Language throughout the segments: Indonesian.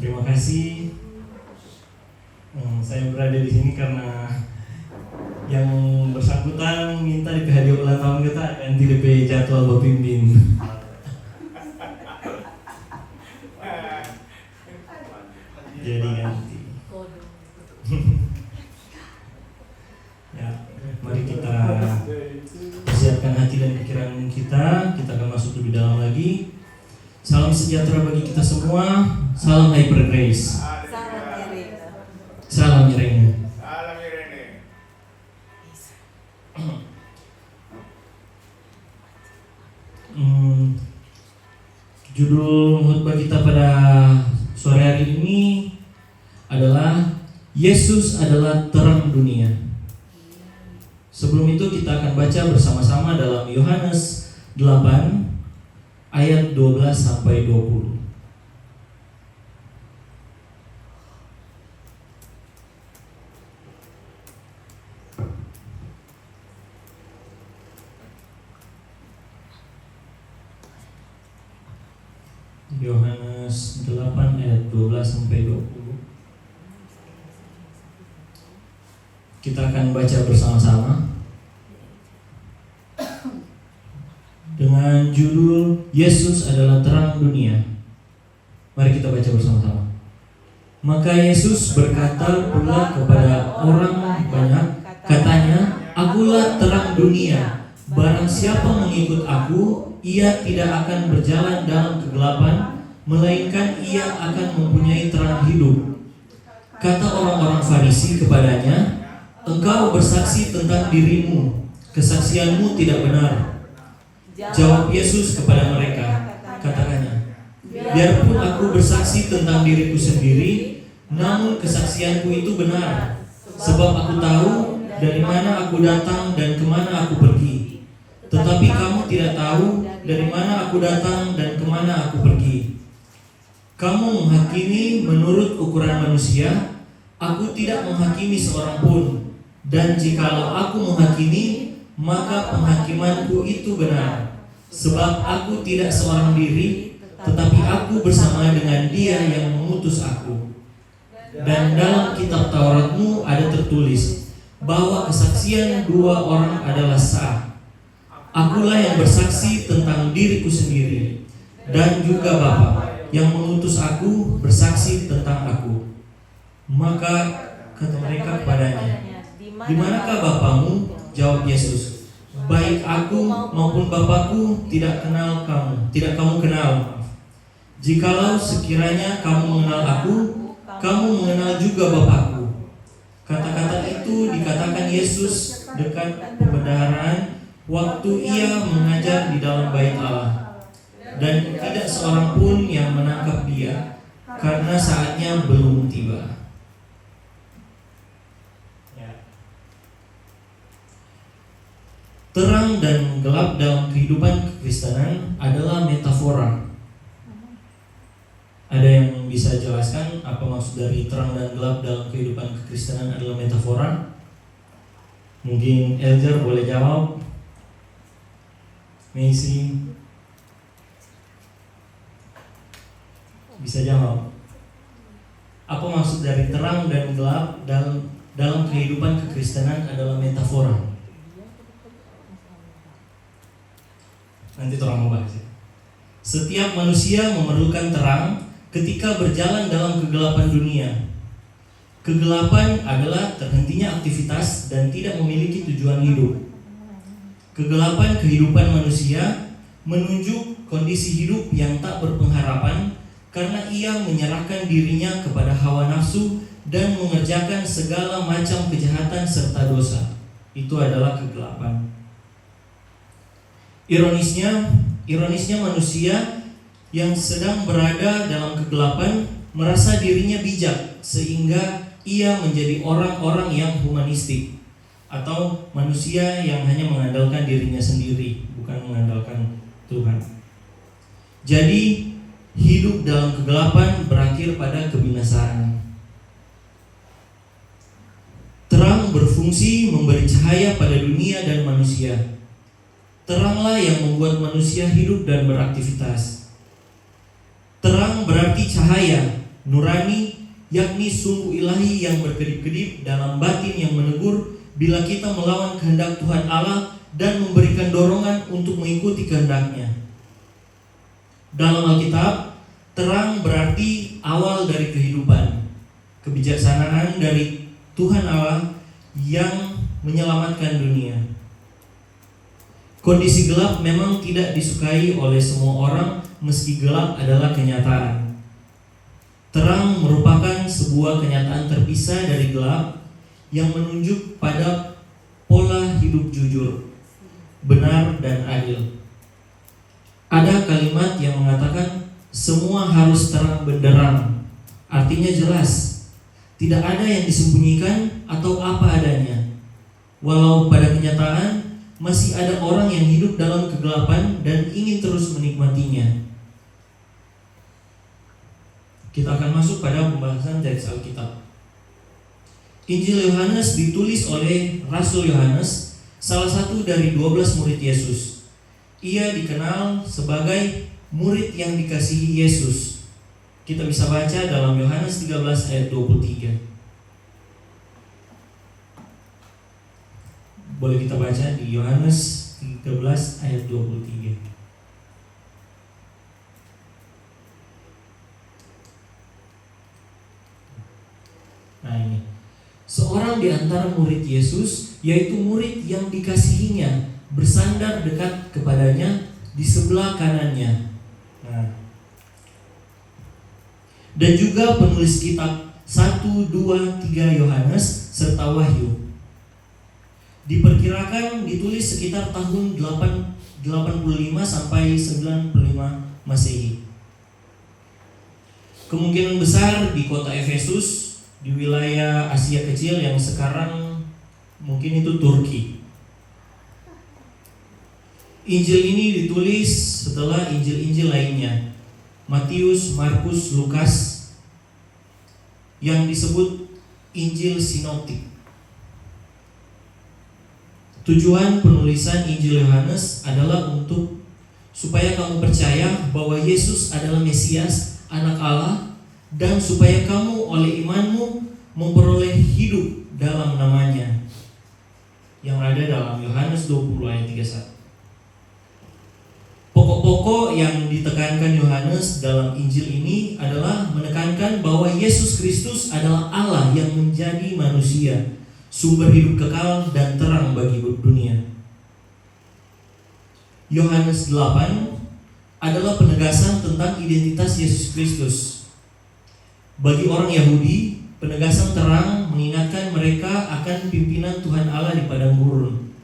Terima kasih. Saya berada di sini karena yang bersangkutan minta di hadiah ulang tahun kita ganti DP jadwal Bapak Pimpin. Jadi ganti. Ya, mari kita persiapkan hati dan pikiran kita. Kita akan masuk lebih dalam lagi. Salam sejahtera bagi kita semua. Salam Hyper Grace. Salam Irene. Salam Irene. Judul khotbah kita pada sore hari ini adalah Yesus adalah terang dunia. Sebelum itu kita akan baca bersama-sama dalam Yohanes 8 ayat 12 sampai 20. Yohanes 8 ayat 12 sampai 20. Kita akan baca bersama-sama dengan judul Yesus adalah terang dunia. Mari kita baca bersama-sama. Maka Yesus berkata pula kepada orang banyak, katanya, "Akulah terang dunia. Barang siapa mengikut aku, ia tidak akan berjalan dalam kegelapan, melainkan ia akan mempunyai terang hidup." Kata orang-orang Farisi kepadanya, "Engkau bersaksi tentang dirimu, kesaksianmu tidak benar." Jawab Yesus kepada mereka, katakannya, "Biarpun aku bersaksi tentang diriku sendiri, namun kesaksianku itu benar, sebab aku tahu dari mana aku datang dan kemana aku pergi. Tetapi kamu tidak tahu dari mana aku datang dan kemana aku pergi. Kamu menghakimi menurut ukuran manusia, aku tidak menghakimi seorang pun. Dan jikalau aku menghakimi, maka penghakimanku itu benar. Sebab aku tidak seorang diri, tetapi aku bersama dengan Dia yang mengutus aku. Dan dalam kitab Tauratmu ada tertulis bahwa kesaksian dua orang adalah sah. Akulah yang bersaksi tentang diriku sendiri, dan juga Bapa yang mengutus aku bersaksi tentang aku." Maka kata mereka kepadanya, "Di manakah Bapamu?" Jawab Yesus, "Baik aku maupun Bapakku tidak kamu kenal. Jikalau sekiranya kamu mengenal aku, kamu mengenal juga Bapakku." Kata-kata itu dikatakan Yesus dekat pembendaharaan waktu ia mengajar di dalam bait Allah, dan tidak seorang pun yang menangkap dia karena saatnya belum tiba. Terang dan gelap dalam kehidupan kekristenan adalah metafora. Ada yang bisa jelaskan apa maksud dari terang dan gelap dalam kehidupan kekristenan adalah metafora? Mungkin Elger boleh jawab. Messi bisa jawab. Apa maksud dari terang dan gelap dalam kehidupan kekristenan adalah metafora? Nanti orang mau bahas ya. Setiap manusia memerlukan terang ketika berjalan dalam kegelapan dunia. Kegelapan adalah terhentinya aktivitas dan tidak memiliki tujuan hidup. Kegelapan kehidupan manusia menunjuk kondisi hidup yang tak berpengharapan karena ia menyerahkan dirinya kepada hawa nafsu dan mengerjakan segala macam kejahatan serta dosa. Itu adalah kegelapan. Ironisnya manusia yang sedang berada dalam kegelapan merasa dirinya bijak sehingga ia menjadi orang-orang yang humanistik, atau manusia yang hanya mengandalkan dirinya sendiri, bukan mengandalkan Tuhan. Jadi hidup dalam kegelapan berakhir pada kebinasaan. Terang berfungsi memberi cahaya pada dunia dan manusia. Teranglah yang membuat manusia hidup dan beraktivitas. Terang berarti cahaya, nurani, yakni sungguh ilahi yang berkedip-kedip dalam batin yang menegur bila kita melawan kehendak Tuhan Allah dan memberikan dorongan untuk mengikuti kehendaknya. Dalam Alkitab, terang berarti awal dari kehidupan, kebijaksanaan dari Tuhan Allah yang menyelamatkan dunia. Kondisi gelap memang tidak disukai oleh semua orang, meski gelap adalah kenyataan. Terang merupakan sebuah kenyataan terpisah dari gelap yang menunjuk pada pola hidup jujur, benar dan adil. Ada kalimat yang mengatakan semua harus terang benderang. Artinya jelas, tidak ada yang disembunyikan atau apa adanya. Walau pada kenyataan masih ada orang yang hidup dalam kegelapan dan ingin terus menikmatinya. Kita akan masuk pada pembahasan teks Alkitab. Injil Yohanes ditulis oleh Rasul Yohanes, salah satu dari 12 murid Yesus. Ia dikenal sebagai murid yang dikasihi Yesus. Kita bisa baca dalam Yohanes 13 ayat 23. Boleh kita baca di Yohanes 13 ayat 23. Nah ini, seorang di antara murid Yesus, yaitu murid yang dikasihinya, bersandar dekat kepadanya di sebelah kanannya. Nah. Dan juga penulis kitab 1, 2, 3 Yohanes serta Wahyu. Diperkirakan ditulis sekitar tahun 85 sampai 95 Masehi. Kemungkinan besar di kota Efesus, di wilayah Asia Kecil yang sekarang mungkin itu Turki. Injil ini ditulis setelah Injil-Injil lainnya, Matius, Markus, Lukas, yang disebut Injil Sinoptik. Tujuan penulisan Injil Yohanes adalah untuk supaya kamu percaya bahwa Yesus adalah Mesias, Anak Allah, dan supaya kamu oleh imanmu memperoleh hidup dalam namanya, yang ada dalam Yohanes 20 ayat 31. Pokok-pokok yang ditekankan Yohanes dalam Injil ini adalah menekankan bahwa Yesus Kristus adalah Allah yang menjadi manusia, sumber hidup kekal dan terang bagi dunia. Yohanes 8 adalah penegasan tentang identitas Yesus Kristus. Bagi orang Yahudi, penegasan terang mengingatkan mereka akan pimpinan Tuhan Allah di padang gurun.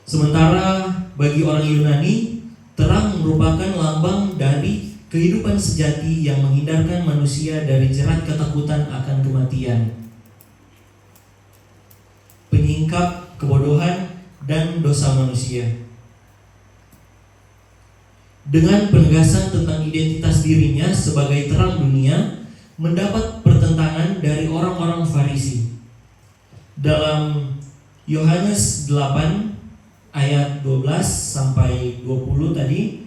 Sementara bagi orang Yunani, terang merupakan lambang dari kehidupan sejati yang menghindarkan manusia dari jerat ketakutan akan kematian, penyingkap kebodohan dan dosa manusia. Dengan penegasan tentang identitas dirinya sebagai terang dunia, mendapat pertentangan dari orang-orang Farisi. Dalam Yohanes 8 ayat 12 sampai 20 tadi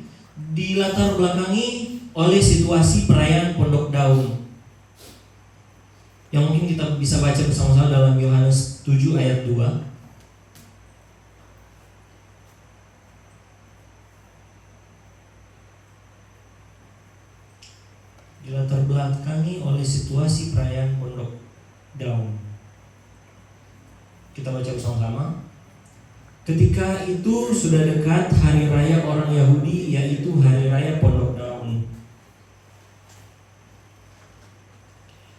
dilatar belakangi oleh situasi perayaan Pondok Daun, yang mungkin kita bisa baca bersama-sama dalam Yohanes 7 ayat 2. Dilatar belakangi oleh situasi perayaan Pondok Daun. Kita baca bersama-sama. Ketika itu sudah dekat hari raya orang Yahudi, yaitu hari raya Pondok Daun.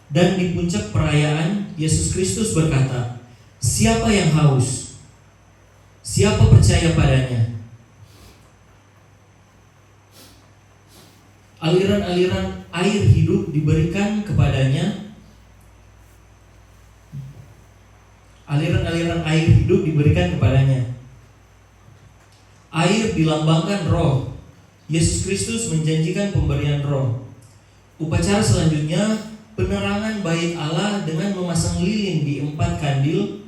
Dan di puncak perayaan, Yesus Kristus berkata, "Siapa yang haus? Siapa percaya padanya? Aliran-aliran air hidup diberikan kepadanya. Aliran-aliran air hidup diberikan kepadanya. Air dilambangkan roh. Yesus Kristus menjanjikan pemberian roh. Upacara selanjutnya, penerangan bait Allah dengan memasang lilin di 4 kandil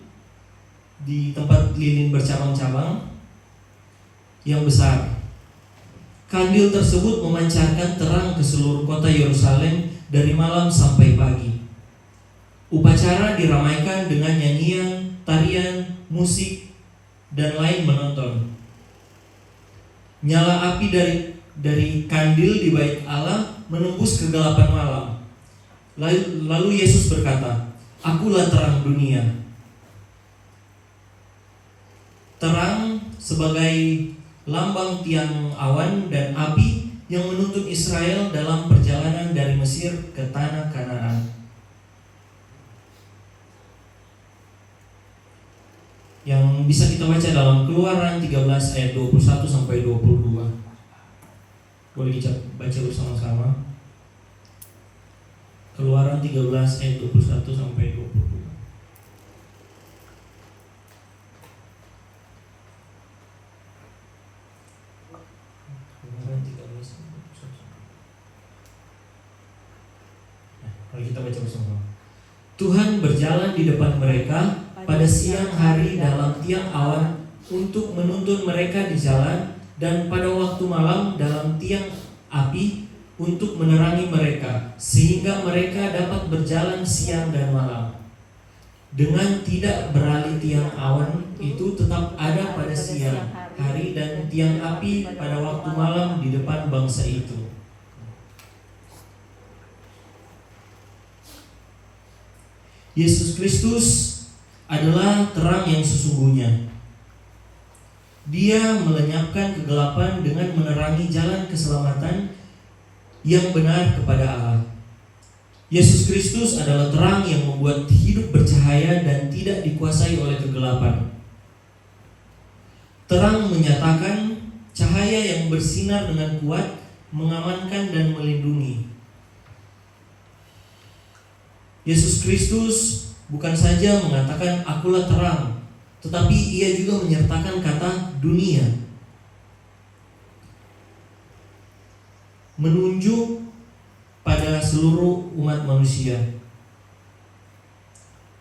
di tempat lilin bercabang-cabang yang besar. Kandil tersebut memancarkan terang ke seluruh kota Yerusalem dari malam sampai pagi. Upacara diramaikan dengan nyanyian, tarian, musik, dan lain menonton. Nyala api dari kandil di bait Allah menembus kegelapan malam. Lalu Yesus berkata, "Akulah terang dunia." Terang sebagai lambang tiang awan dan api yang menuntun Israel dalam perjalanan dari Mesir ke tanah Kanaan. Yang bisa kita baca dalam Keluaran 13 ayat 21 sampai 22. Boleh kita baca bersama-sama. Keluaran 13 ayat 21 sampai 22. Keluaran 13 ayat 21. Mari kita baca bersama. Tuhan berjalan di depan mereka pada siang hari dalam tiang awan untuk menuntun mereka di jalan, dan pada waktu malam dalam tiang api untuk menerangi mereka, sehingga mereka dapat berjalan siang dan malam. Dengan tidak beralih, tiang awan itu tetap ada pada siang hari dan tiang api pada waktu malam di depan bangsa itu. Yesus Kristus adalah terang yang sesungguhnya. Dia melenyapkan kegelapan dengan menerangi jalan keselamatan yang benar kepada Allah. Yesus Kristus adalah terang yang membuat hidup bercahaya dan tidak dikuasai oleh kegelapan. Terang menyatakan cahaya yang bersinar dengan kuat, mengamankan dan melindungi. Yesus Kristus bukan saja mengatakan "Akulah terang", tetapi ia juga menyertakan kata dunia, menunjuk pada seluruh umat manusia.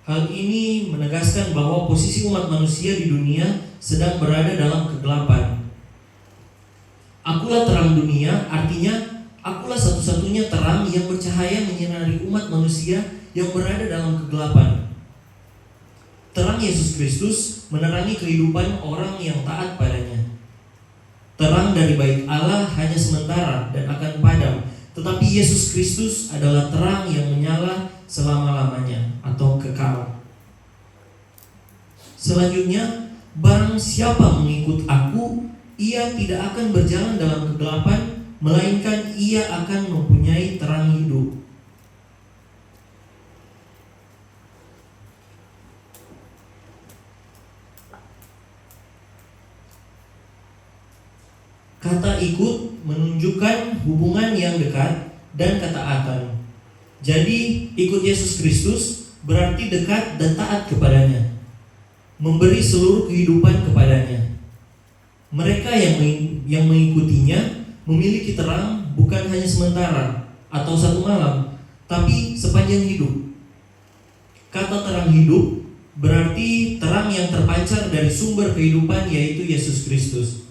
Hal ini menegaskan bahwa posisi umat manusia di dunia sedang berada dalam kegelapan. Akulah terang dunia artinya akulah satu-satunya terang yang bercahaya menyinari umat manusia yang berada dalam kegelapan. Terang Yesus Kristus menerangi kehidupan orang yang taat padanya. Terang dari bait Allah hanya sementara dan akan padam, tetapi Yesus Kristus adalah terang yang menyala selama-lamanya atau kekal. Selanjutnya, barang siapa mengikut aku, ia tidak akan berjalan dalam kegelapan, melainkan ia akan mempunyai terang hidup. Kata ikut menunjukkan hubungan yang dekat dan ketaatan. Jadi ikut Yesus Kristus berarti dekat dan taat kepadanya, memberi seluruh kehidupan kepadanya. Mereka yang mengikutinya memiliki terang bukan hanya sementara atau satu malam, tapi sepanjang hidup. Kata terang hidup berarti terang yang terpancar dari sumber kehidupan, yaitu Yesus Kristus.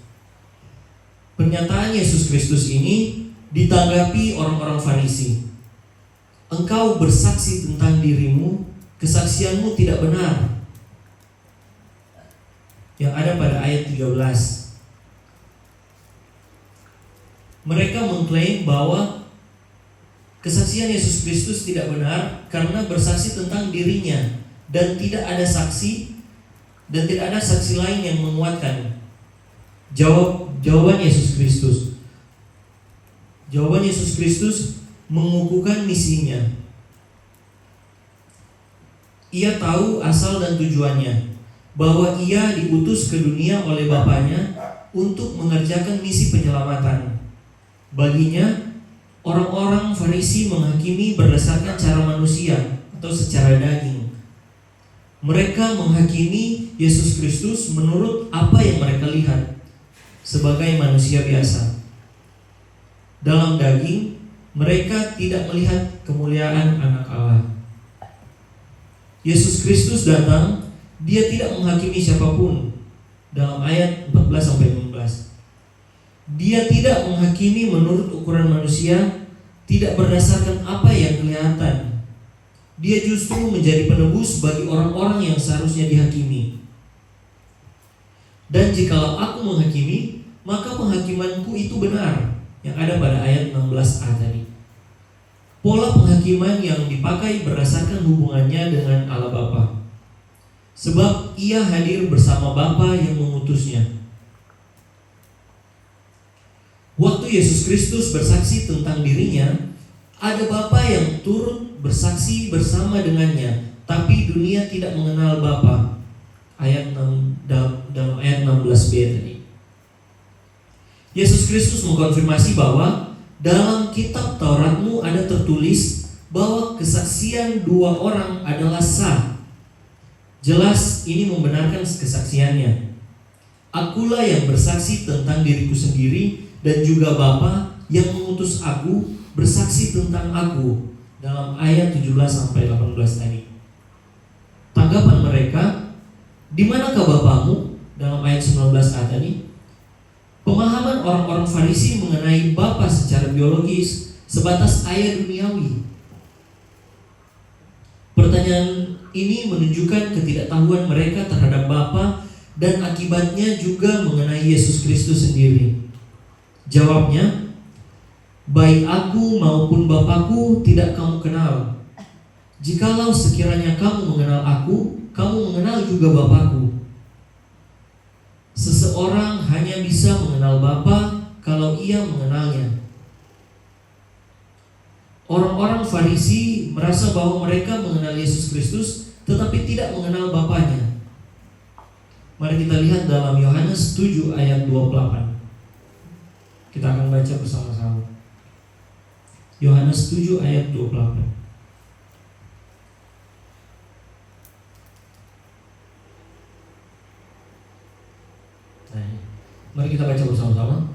Pernyataan Yesus Kristus ini ditanggapi orang-orang Farisi. Engkau bersaksi tentang dirimu, kesaksianmu tidak benar. Yang ada pada ayat 13. Mereka mengklaim bahwa kesaksian Yesus Kristus tidak benar karena bersaksi tentang dirinya dan tidak ada saksi lain yang menguatkan. Jawaban Yesus Kristus. Jawaban Yesus Kristus mengukuhkan misinya. Ia tahu asal dan tujuannya, bahwa ia diutus ke dunia oleh Bapanya untuk mengerjakan misi penyelamatan. Baginya, orang-orang Farisi menghakimi berdasarkan cara manusia atau secara daging. Mereka menghakimi Yesus Kristus menurut apa yang mereka lihat sebagai manusia biasa. Dalam daging, mereka tidak melihat kemuliaan Anak Allah. Yesus Kristus datang, dia tidak menghakimi siapapun. Dalam ayat 14-15, Dia tidak menghakimi menurut ukuran manusia, tidak berdasarkan apa yang kelihatan. Dia justru menjadi penebus bagi orang-orang yang seharusnya dihakimi. Dan jikalau aku menghakimi, maka penghakimanku itu benar, yang ada pada ayat 16a tadi. Pola penghakiman yang dipakai berdasarkan hubungannya dengan Allah Bapa. Sebab ia hadir bersama Bapa yang mengutusnya. Waktu Yesus Kristus bersaksi tentang dirinya, ada Bapa yang turut bersaksi bersama dengannya, tapi dunia tidak mengenal Bapa. Ayat 6, dalam ayat 16b tadi. Yesus Kristus mengkonfirmasi bahwa dalam kitab Tauratmu ada tertulis bahwa kesaksian dua orang adalah sah. Jelas ini membenarkan kesaksiannya. Akulah yang bersaksi tentang diriku sendiri, dan juga Bapa yang mengutus aku bersaksi tentang aku. Dalam ayat 17-18 tadi. Tanggapan mereka, di manakah Bapamu? Dalam ayat 19a tadi. Pemahaman orang-orang Farisi mengenai Bapa secara biologis sebatas ayat duniawi. Pertanyaan ini menunjukkan ketidaktahuan mereka terhadap Bapa dan akibatnya juga mengenai Yesus Kristus sendiri. Jawabnya, baik aku maupun Bapakku tidak kamu kenal. Jikalau sekiranya kamu mengenal aku, kamu mengenal juga Bapakku. Seseorang hanya bisa mengenal Bapa kalau ia mengenalnya. Orang-orang Farisi merasa bahwa mereka mengenal Yesus Kristus, tetapi tidak mengenal Bapanya. Mari kita lihat dalam Yohanes 7 ayat 28. Kita akan baca bersama-sama. Yohanes 7 ayat 28. Mari kita baca bersama-sama.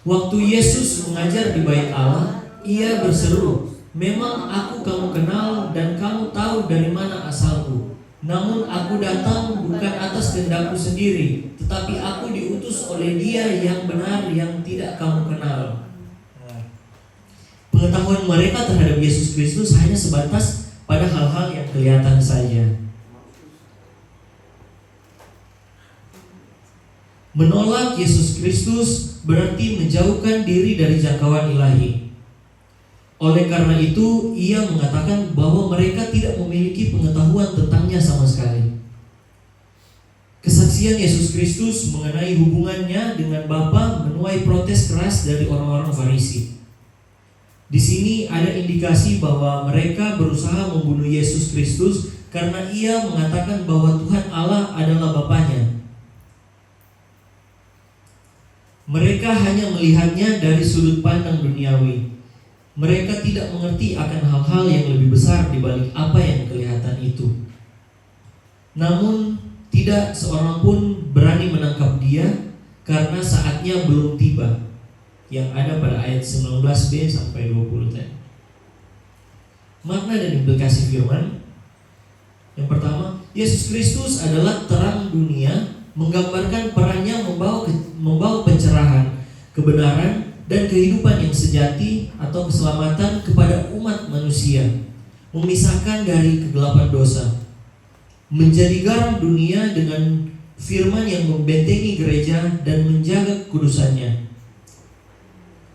Waktu Yesus mengajar di Bait Allah, ia berseru, memang aku kamu kenal dan kamu tahu dari mana asalku. Namun aku datang bukan atas kehendakku sendiri, tetapi aku diutus oleh Dia yang benar yang tidak kamu kenal. Pengetahuan mereka terhadap Yesus Kristus hanya sebatas pada hal-hal yang kelihatan saja. Menolak Yesus Kristus berarti menjauhkan diri dari jangkauan ilahi. Oleh karena itu, ia mengatakan bahwa mereka tidak memiliki pengetahuan tentangnya sama sekali. Kesaksian Yesus Kristus mengenai hubungannya dengan Bapa menuai protes keras dari orang-orang Farisi. Di sini ada indikasi bahwa mereka berusaha membunuh Yesus Kristus karena ia mengatakan bahwa Tuhan Allah adalah Bapanya. Mereka hanya melihatnya dari sudut pandang duniawi. Mereka tidak mengerti akan hal-hal yang lebih besar dibalik apa yang kelihatan itu. Namun tidak seorang pun berani menangkap dia karena saatnya belum tiba. Yang ada pada ayat 19b sampai 20 tadi. Makna dan implikasi firman. Yang pertama, Yesus Kristus adalah terang dunia, menggambarkan perannya membawa pencerahan, kebenaran, dan kehidupan yang sejati atau keselamatan kepada umat manusia, memisahkan dari kegelapan dosa, menjadi garam dunia dengan firman yang membentengi gereja dan menjaga kekudusannya.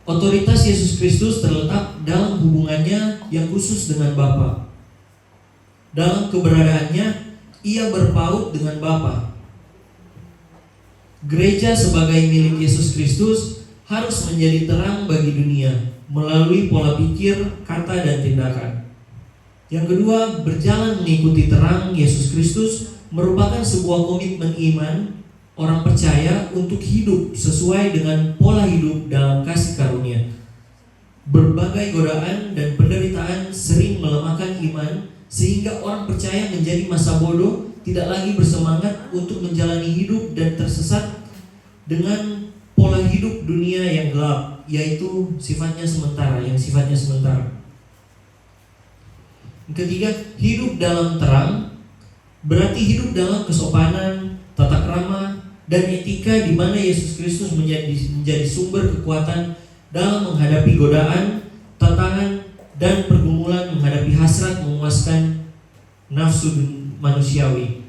Otoritas Yesus Kristus terletak dalam hubungannya yang khusus dengan Bapa. Dalam keberadaannya, ia berpaut dengan Bapa. Gereja sebagai milik Yesus Kristus harus menjadi terang bagi dunia melalui pola pikir, kata, dan tindakan. Yang kedua, berjalan mengikuti terang Yesus Kristus merupakan sebuah komitmen iman orang percaya untuk hidup sesuai dengan pola hidup dalam kasih karunia. Berbagai godaan dan penderitaan sering melemahkan iman, sehingga orang percaya menjadi masa bodoh, tidak lagi bersemangat untuk menjalani hidup dan tersesat dengan pola hidup dunia yang gelap, yaitu sifatnya sementara. Ketiga, hidup dalam terang berarti hidup dalam kesopanan, tata krama, dan etika di mana Yesus Kristus menjadi sumber kekuatan dalam menghadapi godaan, tantangan, dan pergumulan menghadapi hasrat memuaskan nafsu manusiawi.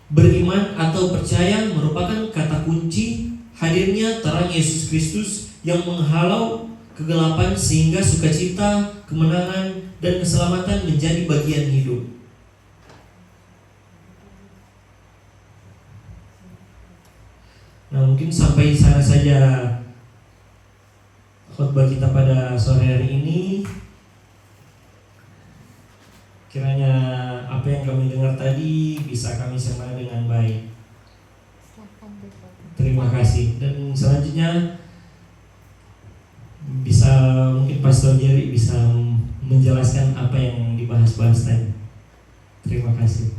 Beriman atau percaya merupakan kata kunci hadirnya terang Yesus Kristus yang menghalau kegelapan sehingga sukacita, kemenangan, dan keselamatan menjadi bagian hidup. Nah, mungkin sampai sana saja khotbah kita pada sore hari ini. Kiranya apa yang kami dengar tadi bisa kami serna dengan baik. Terima kasih. Dan selanjutnya bisa mungkin Pastor Jerry bisa menjelaskan apa yang dibahas-bahas tadi. Terima kasih.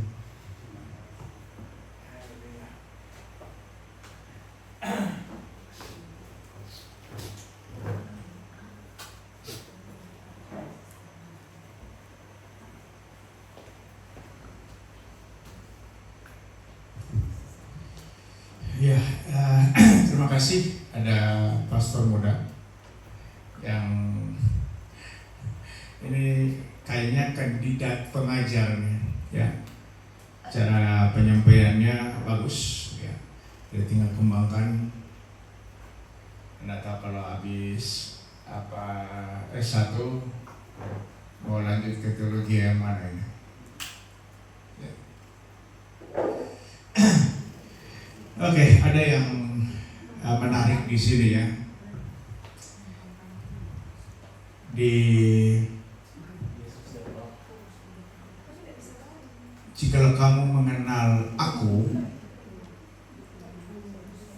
Ya, terima kasih ada pastor muda yang ini kayaknya kandidat pengajar nih, ya. Cara penyampaiannya bagus, ya. Dia tinggal kembangkan. Anda tahu kalau habis S1 mau lanjut ke teologi yang mana ini? Ya. Oke, ada yang menarik di sini ya. Jikalau kamu mengenal aku,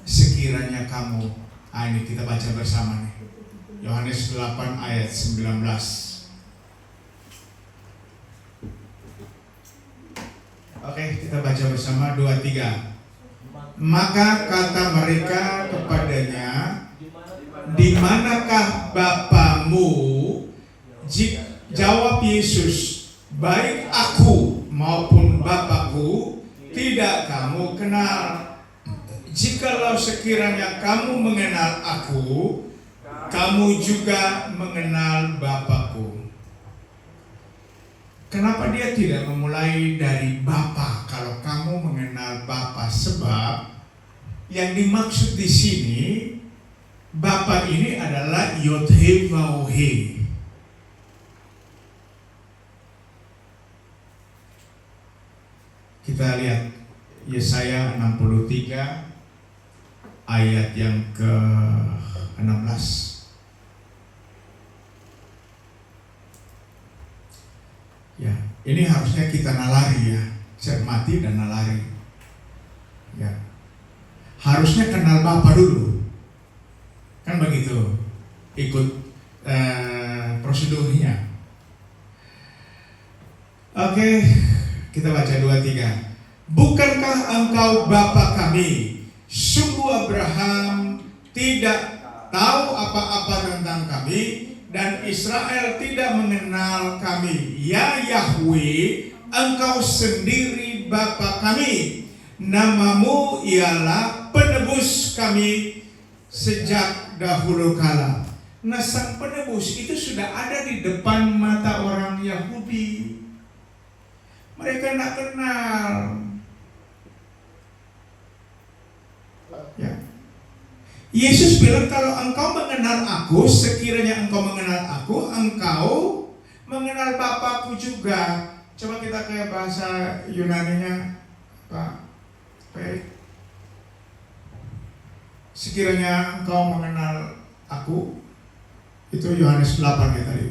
sekiranya kamu, ini kita baca bersama nih. Yohanes 8 ayat 19. Oke, kita baca bersama 2, 3. Maka kata mereka kepadanya, di manakah Bapamu? Jawab Yesus, baik aku maupun Bapakku tidak kamu kenal. Jikalau sekiranya kamu mengenal aku, kamu juga mengenal Bapakku. Kenapa dia tidak memulai dari Bapa kalau kamu mengenal Bapa? Sebab yang dimaksud di sini Bapa ini adalah Yod-He Vav-He. Kita lihat Yesaya 63 ayat yang ke-16. Ya, ini harusnya kita nalari ya, cermati dan nalari. Ya, harusnya kenal Bapa dulu, kan begitu, ikut prosedurnya. Oke, kita baca 2-3. Bukankah engkau Bapa kami? Sungguh Abraham tidak tahu apa-apa tentang kami, dan Israel tidak mengenal kami. Ya Yahweh, engkau sendiri Bapa kami. Namamu ialah penebus kami sejak dahulu kala. Nah, sang penebus itu sudah ada di depan mata orang Yahudi. Mereka tidak kenal. Ya. Yesus bilang, kalau engkau mengenal aku, sekiranya engkau mengenal aku, engkau mengenal Bapakku juga. Coba kita kayak bahasa Yunaninya, Pak Perik. Sekiranya engkau mengenal aku, itu Yohanes 8 ya tadi.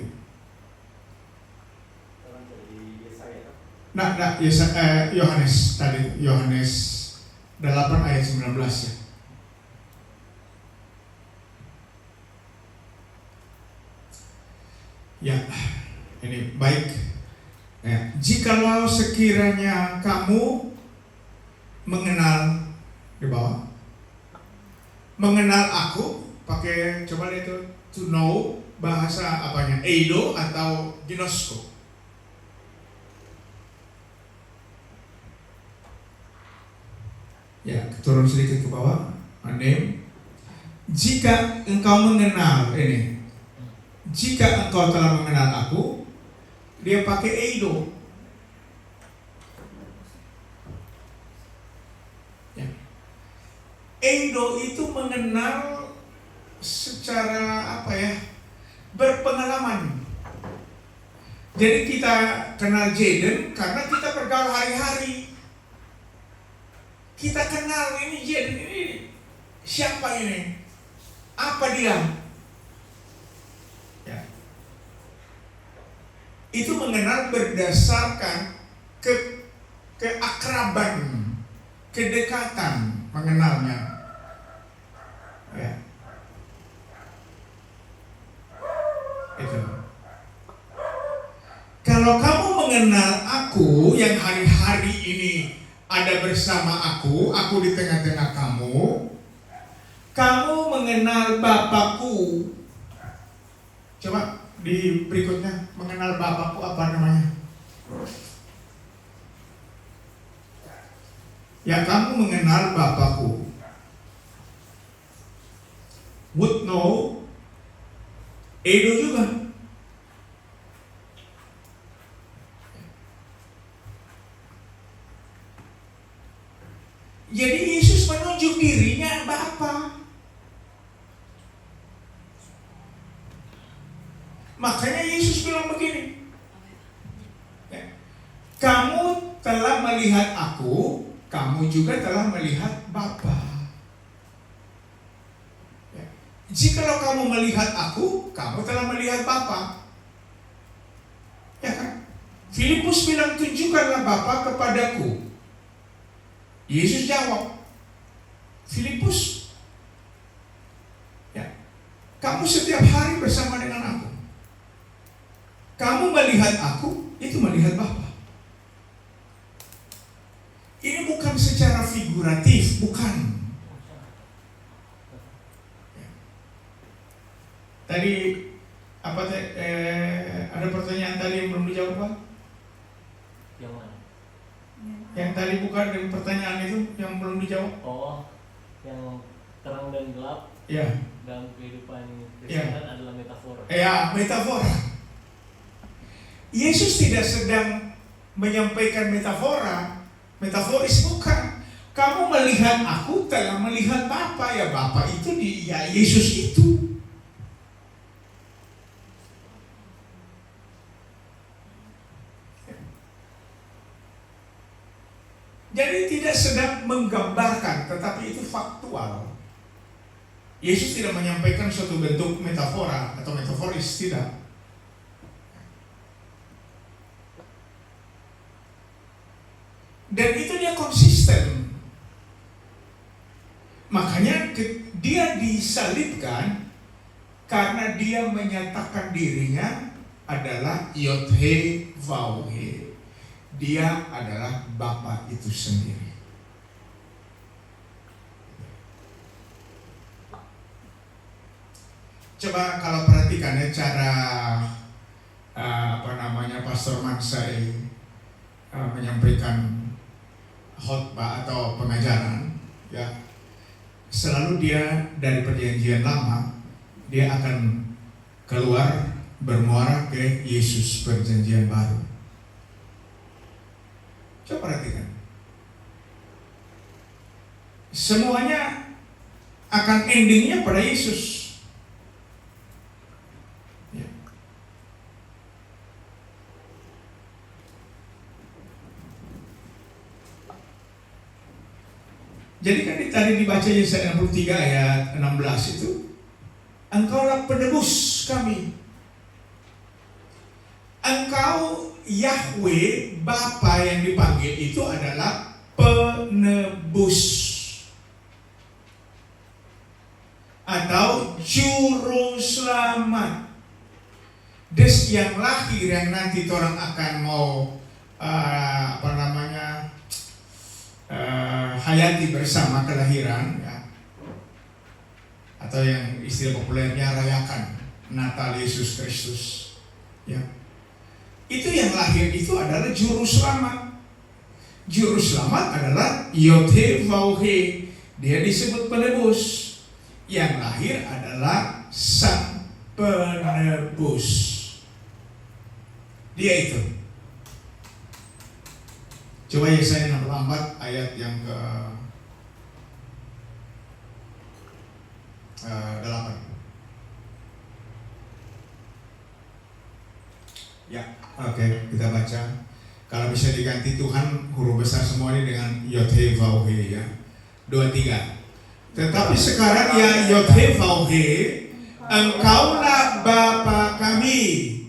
Yohanes tadi, Yohanes 8 ayat 19 ya. Ya, ini baik. Ya, jikalau sekiranya kamu mengenal di bawah, mengenal aku, pakai coba lihat itu to know, bahasa apanya, eido atau ginosko. Ya, turun sedikit ke bawah. Name. Jika engkau mengenal ini, jika engkau telah mengenal aku, dia pakai eido. Ya. Eido itu mengenal secara apa ya? Berpengalaman. Jadi kita kenal Jaden karena kita bergaul hari-hari. Kita kenal ini Jaden ini siapa ini? Apa dia? Ya. Itu mengenal berdasarkan keakraban, kedekatan mengenalnya. Ya. Itu. Kalau kamu mengenal aku yang hari-hari ini ada bersama aku di tengah-tengah kamu, kamu mengenal Bapakku. Coba di berikutnya, mengenal Bapakku apa namanya? Ya, kamu mengenal Bapakku. Would know, Edo juga. Jadi Yesus menunjuk dirinya Bapa. Makanya Yesus bilang begini, kamu telah melihat aku, kamu juga telah melihat Bapa. Jikalau kamu melihat aku, kamu telah melihat Bapa. Ya kan? Filipus bilang, tunjukkanlah Bapa kepadaku. Yesus jawab, Filipus, ya, kamu setiap hari bersama dengan aku. Kamu melihat aku, itu melihat Bapa. Ini bukan secara figuratif, bukan. Ya. Tadi apa? Ada pertanyaan tadi yang belum dijawab, Pak? Yang mana? Yang tadi bukan dari pertanyaan itu yang belum dijawab. Oh, yang terang dan gelap. Ya. Dalam kehidupan Kristen adalah metafora. Ya, metafora. Yesus tidak sedang menyampaikan metafora, metaforis, bukan. Kamu melihat aku telah melihat Bapa, ya Bapa itu ya Yesus itu. Jadi tidak sedang menggambarkan, tetapi itu faktual. Yesus tidak menyampaikan suatu bentuk metafora atau metaforis, tidak. Dan itu dia konsisten. Makanya dia disalibkan karena dia menyatakan dirinya adalah Yod-He Vav-He. Dia adalah Bapa itu sendiri. Coba kalau perhatikan ya cara Pastor Mansai menyampaikan khotbah atau pengajaran, ya, selalu dia dari perjanjian lama dia akan keluar bermuara ke Yesus perjanjian baru. Coba perhatikan, semuanya akan endingnya pada Yesus. Ya. Jadi kan tadi dibaca Yesaya 63 ayat 16 itu, Engkaulah penebus kami. Engkau Yahweh, Bapa yang dipanggil itu adalah penebus atau juru selamat. Des yang lahir yang nanti orang akan mau hayati bersama kelahiran, ya. Atau yang istilah populernya rayakan Natal Yesus Kristus, ya. Itu yang lahir itu adalah juru selamat. Juru selamat adalah Yod-He Vav-He. Dia disebut penebus. Yang lahir adalah sang penebus. Dia itu. Coba Yesaya 64 ayat yang ke 8. Ya, oke, kita baca. Kalau bisa diganti Tuhan huruf besar semua ini dengan Yod-He Vav-He ya. 2-3. Tetapi sekarang ya Yod-He Vav-He, Engkaulah Bapa kami.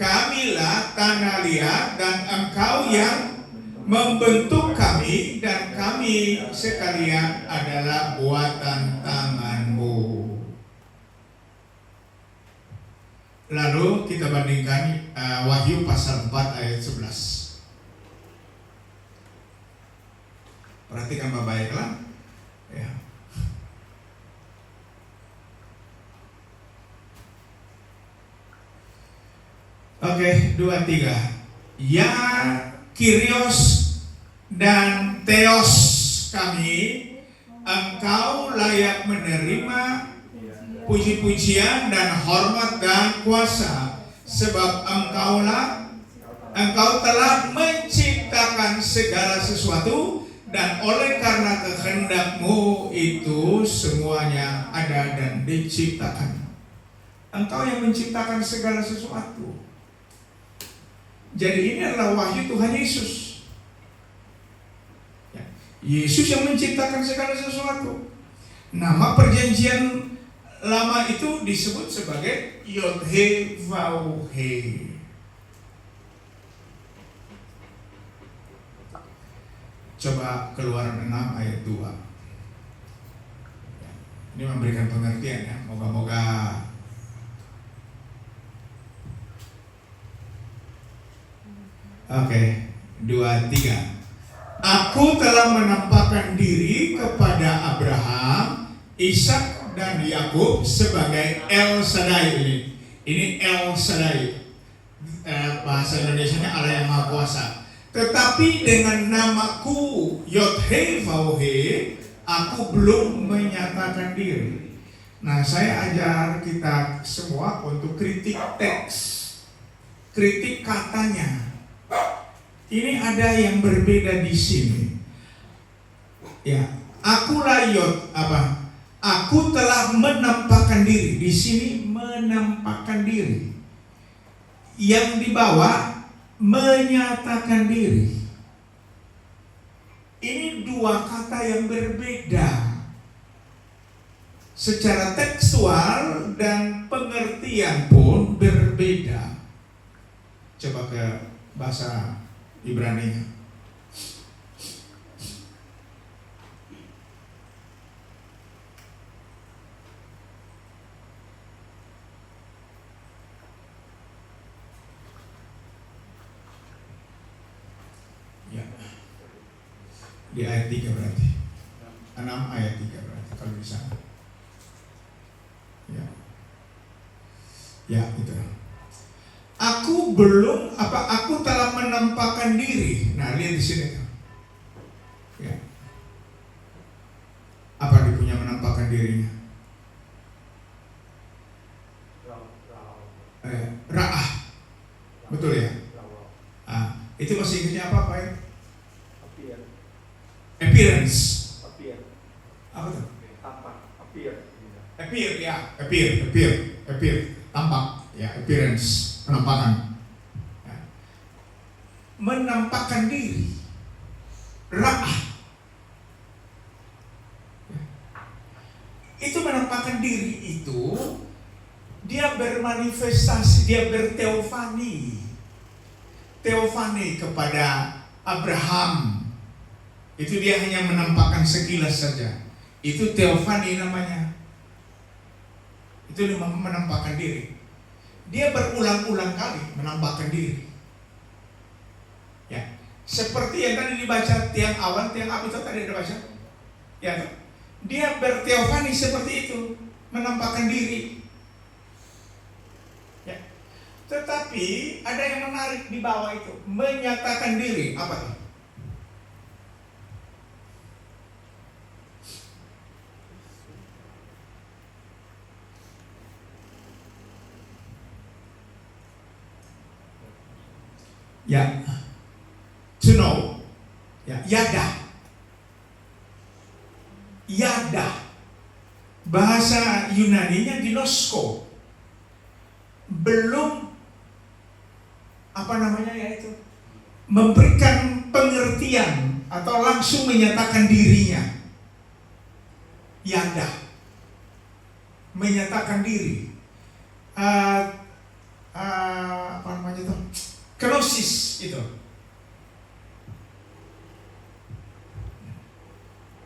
Kamilah tanah liat dan Engkau yang membentuk kami, dan kami sekalian adalah buatan tangan-Mu. Lalu kita bandingkan Wahyu pasal 4 ayat 11. Perhatikan baik-baiklah. Ya. Oke, 2-3. Ya Kyrios dan Theos kami, Engkau layak menerima puji-pujian dan hormat dan kuasa, sebab Engkau telah menciptakan segala sesuatu, dan oleh karena kehendak-Mu itu semuanya ada dan diciptakan. Engkau yang menciptakan segala sesuatu. Jadi ini adalah wahyu Tuhan Yesus. Ya. Yesus yang menciptakan segala sesuatu. Nama perjanjian lama itu disebut sebagai Yod-He Vav-He. Coba Keluaran 6 ayat 2. Ini memberikan pengertian ya. Moga-moga Oke, 2-3. Aku telah menampakkan diri kepada Abraham, Ishak dan Yakub sebagai El Shaddai. Ini El Shaddai. Bahasa Indonesianya Allah yang Maha Kuasa. Tetapi dengan namaku Yod-He Vav-He, aku belum menyatakan diri. Nah, saya ajar kita semua untuk kritik teks, kritik katanya. Ini ada yang berbeda di sini. Ya, akulah Aku telah menampakkan diri. Di sini menampakkan diri. Yang di bawah menyatakan diri. Ini dua kata yang berbeda. Secara tekstual dan pengertian pun berbeda. Coba ke bahasa Ibrani. Ya. Di ayat 3 berarti. 6 ayat 3 berarti kalau di sana. Ya. Ya, itu. Aku telah menampakkan diri. Nah, lihat di sini. Ya. Apa dia punya menampakkan dirinya? Ra'ah. Betul ya? Itu masih ingatnya apa ya? Appearance. Apa tuh? Appear. Tampak. Ya, appearance. Penampakan. Ya. Menampakkan diri. Ra'ah. Ya. Itu menampakkan diri itu, dia bermanifestasi, dia berteofani. Teofani kepada Abraham. Itu dia hanya menampakkan sekilas saja. Itu teofani namanya. Itu menampakkan diri. Dia berulang-ulang kali menampakkan diri. Ya, seperti yang tadi dibaca tiang awan, tiang api itu tadi dibaca. Ya, dia berteofani seperti itu, menampakkan diri. Ya. Tetapi ada yang menarik di bawah itu, menyatakan diri. Apa itu? Ya, to know. Ya, yada. Yada. Bahasa Yunaninya ginosko. Belum memberikan pengertian atau langsung menyatakan dirinya. Yada. Menyatakan diri. Kenosis itu.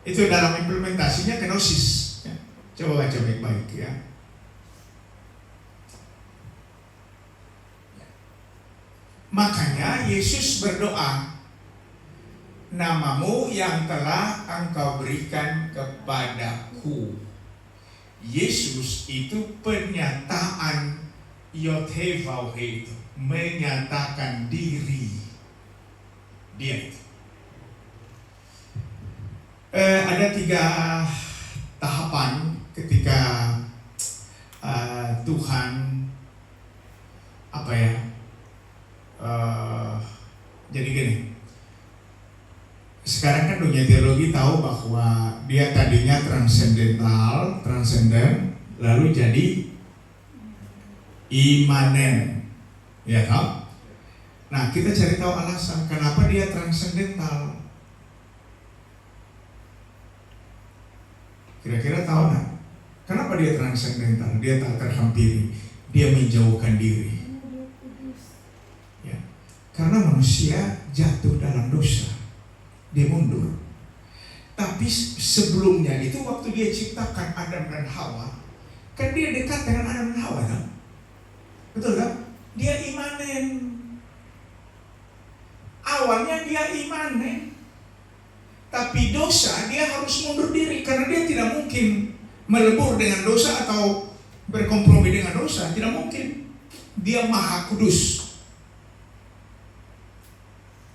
Itu dalam implementasinya kenosis. Ya. Coba baca baik-baik ya. Makanya Yesus berdoa, namamu yang telah engkau berikan kepadaku. Yesus itu pernyataan Yod-Heh-Vav-Heh itu, menyatakan diri. Dia itu. Ada 3 tahapan ketika Tuhan jadi gini. Sekarang kan dunia teologi tahu bahwa dia tadinya transenden, lalu jadi imanen, ya kan? Nah, kita cari tahu alasan kenapa dia transendental. Kira-kira tahu nggak? Kenapa dia transendental? Dia tak terhampiri, dia menjauhkan diri. Ya, karena manusia jatuh dalam dosa, dia mundur. Tapi sebelumnya itu waktu dia ciptakan Adam dan Hawa, kan dia dekat dengan Adam dan Hawa, kan? Betul kan? Dia imanen. Awalnya dia imanen, tapi dosa dia harus mundur diri karena dia tidak mungkin melebur dengan dosa atau berkompromi dengan dosa, tidak mungkin. Dia maha kudus.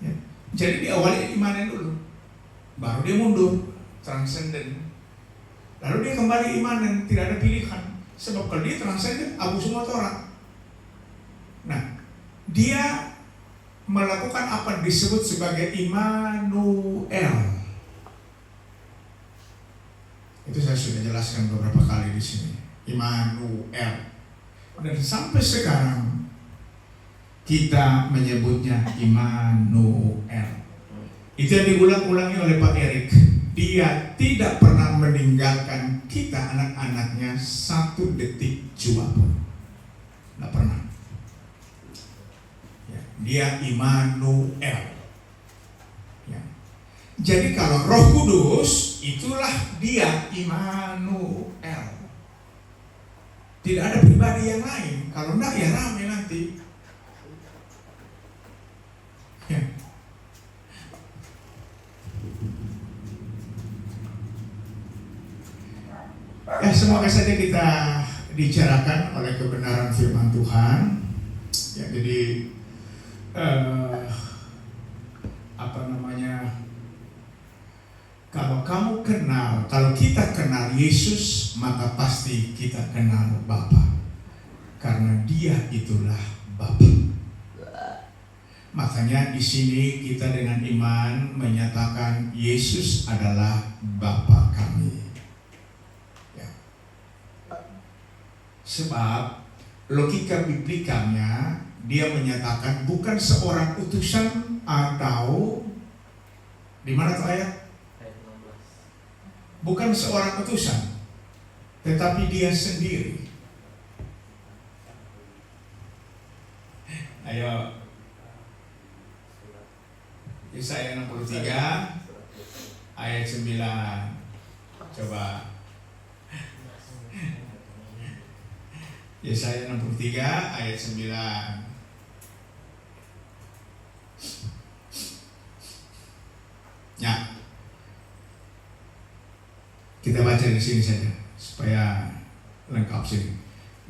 Ya. Jadi diawali imanen dulu, baru dia mundur, transenden. Lalu dia kembali imanen, tidak ada pilihan. Sebab kalau dia transenden, abu semua orang. Nah, dia melakukan apa disebut sebagai Immanuel. Itu saya sudah jelaskan beberapa kali di sini. Immanuel. Dan sampai sekarang kita menyebutnya Immanuel. Itu yang diulang-ulangi oleh Pak Erik. Dia tidak pernah meninggalkan kita anak-anaknya 1 detik jua pun. Tidak pernah. Dia Immanuel. Ya. Jadi kalau Roh Kudus, itulah dia Immanuel. Tidak ada pribadi yang lain. Kalau enggak ya ramai nanti. Ya. Semoga saja kita dicarakan oleh kebenaran firman Tuhan. Ya, jadi kalau kita kenal Yesus, maka pasti kita kenal Bapa, karena Dia itulah Bapa. Makanya di sini kita dengan iman menyatakan Yesus adalah Bapa kami. Ya. Sebab logika biblikanya dia menyatakan bukan seorang utusan atau di mana tuh ayat? Bukan seorang utusan, tetapi dia sendiri. Ayo, Yesaya 63 ayat 9. Coba. Yesaya 63 ayat 9. Ya, kita baca di sini saja supaya lengkap sini.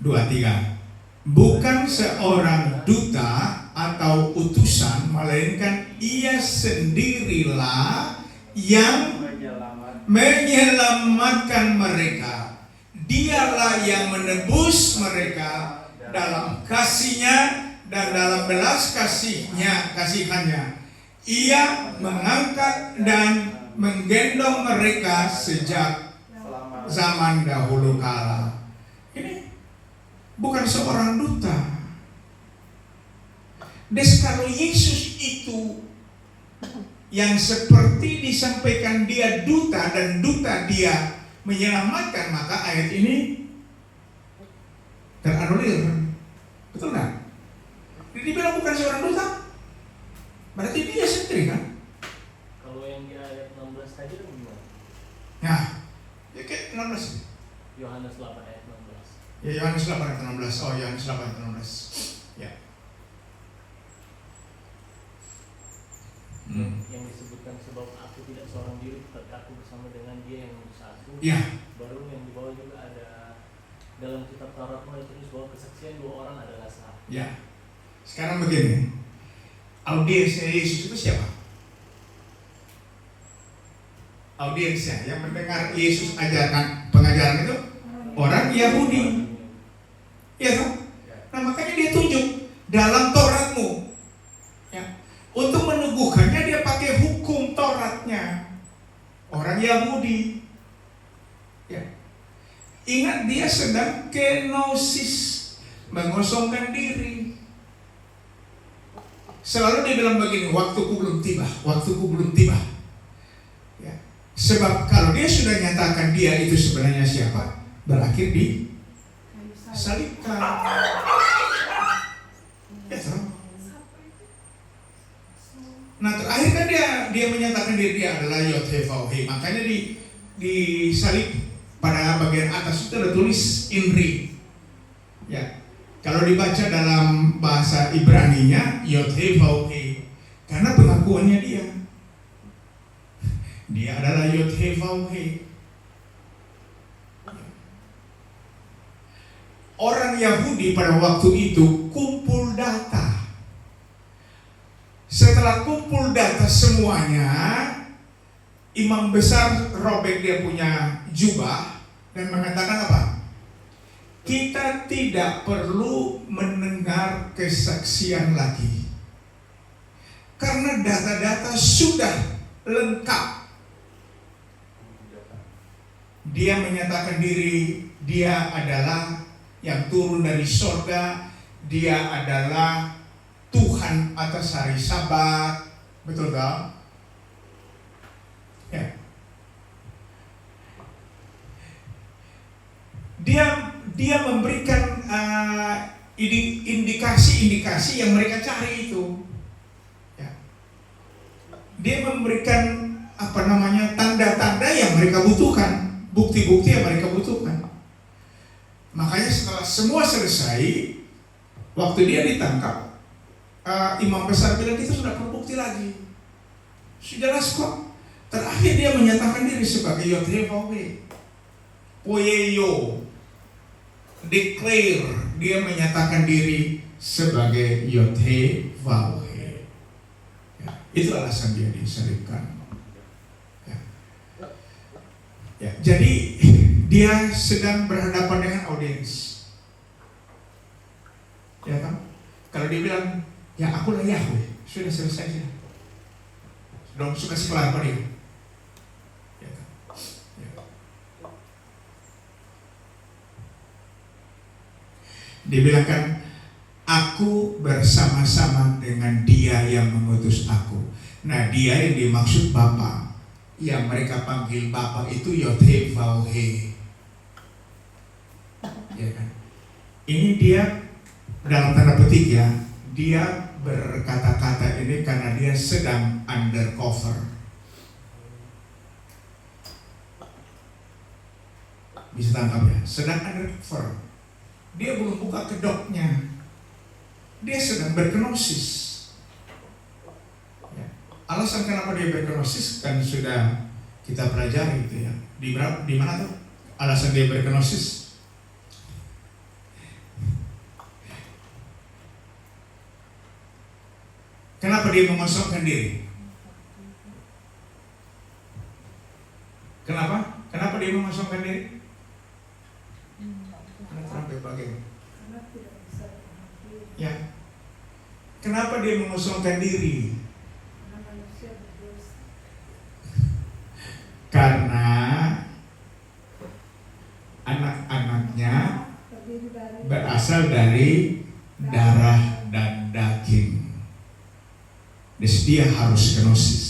2-3. Bukan seorang duta atau utusan, melainkan ia sendirilah yang menyelamatkan mereka. Dialah yang menebus mereka dalam kasih-Nya dan dalam belas kasihannya ia mengangkat dan menggendong mereka sejak zaman dahulu kala. Ini bukan seorang duta. Kalau Yesus itu yang seperti disampaikan dia duta, dan duta dia menyelamatkan, maka ayat ini teranulir. Betul nggak? Jadi dibilang bukan seorang duta, berarti dia sendiri kan? Kalau yang di ayat 16 tadi itu gimana? Nah, ya kayak 16. Yohanes 8 ayat 16. Ya Yohanes 8 ayat 16. Oh, Yohanes 8 ayat 16. Ya. Yang disebutkan sebab aku tidak seorang diri, tetapi aku bersama dengan dia yang mengutus aku. Ya. Baru yang di bawah juga ada dalam kitab Taurat ditulis bahwa kesaksian 2 orang adalah sah. Ya. Sekarang begini. Audiensnya Yesus itu siapa? Audiensnya yang mendengar Yesus ajarkan pengajaran itu orang Yahudi. Ya kan? Nah, makanya dia tunjuk dalam Tauratmu. Ya. Untuk meneguhkannya dia pakai hukum Tauratnya. Orang Yahudi. Ya. Ingat dia sedang kenosis, mengosongkan diri. Selalu dia bilang begini, waktuku belum tiba, waktuku belum tiba. Ya. Sebab kalau dia sudah nyatakan dia itu sebenarnya siapa, berakhir di salibkan. Ya, nah terakhir kan dia menyatakan diri dia adalah Yod-Heh-Vav-Heh. Makanya di salib pada bagian atas itu ada tulis INRI. Ya. Kalau dibaca dalam bahasa Ibraninya Yod-Heh-Vav-Heh, karena pengakuannya dia adalah Yod-Heh-Vav-Heh. Orang Yahudi pada waktu itu kumpul data. Setelah kumpul data semuanya, imam besar robek dia punya jubah dan mengatakan apa? Kita tidak perlu mendengar kesaksian lagi, karena data-data sudah lengkap. Dia menyatakan diri dia adalah yang turun dari surga, dia adalah Tuhan atas hari Sabat, betul tak? Ya. Dia memberikan indikasi-indikasi yang mereka cari itu. Ya. Dia memberikan tanda-tanda yang mereka butuhkan, bukti-bukti yang mereka butuhkan. Makanya setelah semua selesai, waktu dia ditangkap, imam besar bilang kita sudah perlu bukti lagi. Sudah jelas kok. Terakhir dia menyatakan diri sebagai Yod-Heh-Vav-Heh. Poieio, declare, dia menyatakan diri sebagai Yod-Heh-Vav-Heh. Ya, itu alasan dia disalibkan. Ya, jadi dia sedang berhadapan dengan audiens. Ya kan? Kalau dia bilang, ya akulah Yahweh, sudah selesai saja. Dong suka sekolah apa dia? Ya kan? Ya. Dia bilang kan, aku bersama-sama dengan dia yang mengutus aku. Nah, dia yang dimaksud Bapa. Yang mereka panggil Bapa itu Yod-Heh-Vav-Heh. Ya kan? Ini dia dalam tanda petik ya, dia berkata-kata ini karena dia sedang undercover. Bisa tangkap ya, sedang undercover. Dia belum buka kedoknya. Dia sedang berkenosis. Alasan kenapa dia berkenosis kan sudah kita pelajari itu ya. Di mana tuh alasan dia berkenosis? Kenapa dia mengosongkan diri? Kenapa? Kenapa dia mengosongkan diri? Karena sampai bagaimana? Ya. Kenapa dia mengosongkan diri? Karena anak-anaknya berasal dari darah dan daging. Jadi dia harus kenosis.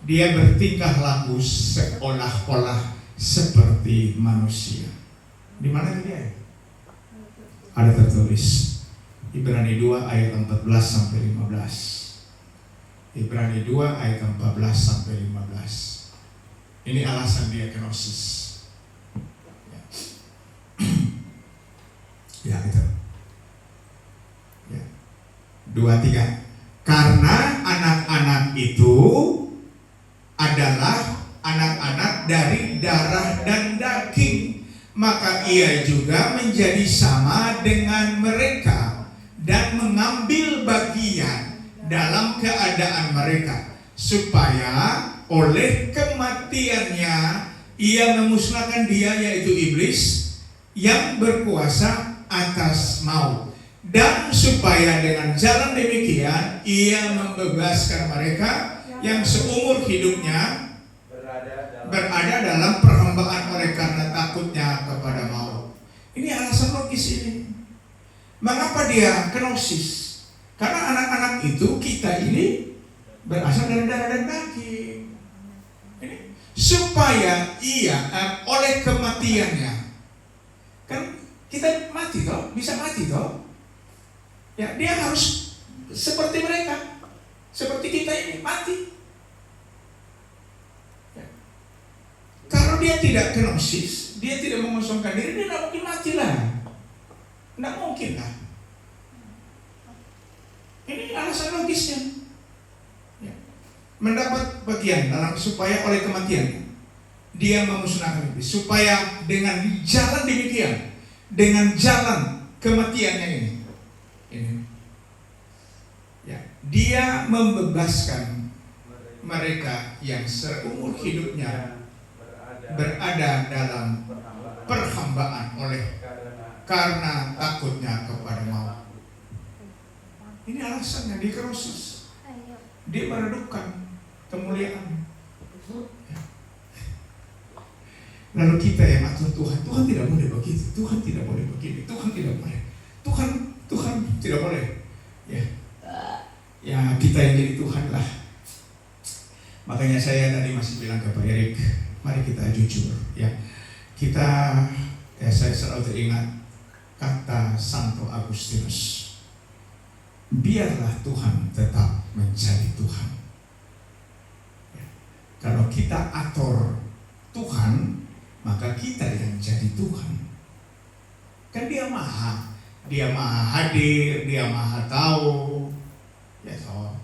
Dia bertingkah laku seolah-olah seperti manusia. Di mana dia? Ada tertulis Ibrani 2 ayat 14 sampai 15. Ibrani 2 ayat 14 sampai 15. Ini alasan dia kenosis. Ya itu. Ya. 2-3. Karena anak-anak itu adalah anak-anak dari darah dan daging, maka ia juga menjadi sama dengan mereka dan mengambil bagian dalam keadaan mereka, supaya oleh kematiannya ia memusnahkan dia, yaitu iblis yang berkuasa atas maut, dan supaya dengan jalan demikian ia membebaskan mereka yang seumur hidupnya berada dalam perhambaan oleh karena takutnya kepada maut. Ini alasan logis ini. Mengapa dia kenosis? Karena anak-anak itu, kita ini berasal dari darah dan daging. Ini supaya ia oleh kematiannya, kan kita mati toh, bisa mati toh. Ya, dia harus seperti mereka, seperti kita ini mati. Ya. Kalau dia tidak kenosis, dia tidak mengosongkan diri, dia tidak mungkin mati lah. Tidak mungkin lah. Ini alasan logisnya. Ya. Mendapat bagian dalam supaya oleh kematian dia memusnahkan iblis, supaya dengan jalan demikian, dengan jalan kematiannya ini, ya, dia membebaskan mereka yang seumur hidupnya berada dalam perhambaan oleh karena takutnya kepada maut. Ini alasannya dia kenosis. Dia meredupkan kemuliaan. Lalu kita yang atur Tuhan tidak boleh begitu, Tuhan tidak boleh begini, Tuhan tidak boleh, Tuhan tidak boleh. Ya kita yang jadi Tuhan lah. Makanya saya tadi masih bilang ke Pak Erik, mari kita jujur, ya. Saya selalu teringat kata Santo Agustinus, biarlah Tuhan tetap menjadi Tuhan. Ya. Kalau kita atur Tuhan, maka kita yang jadi Tuhan. Kan dia maha hadir, dia maha tahu, ya toh.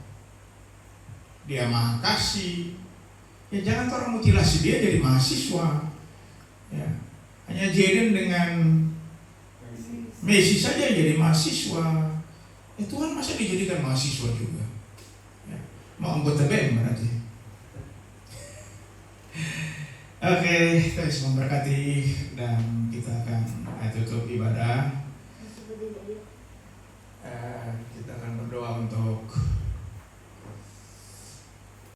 Dia maha kasih. Ya jangan orang mutilasi dia jadi mahasiswa. Ya. Hanya Jaden dengan Messi saja jadi mahasiswa. Tuhan masa dijadikan mahasiswa juga? Ya. Mau anggota BEM berarti. Oke, Tuhan memberkati dan kita akan tutup ibadah.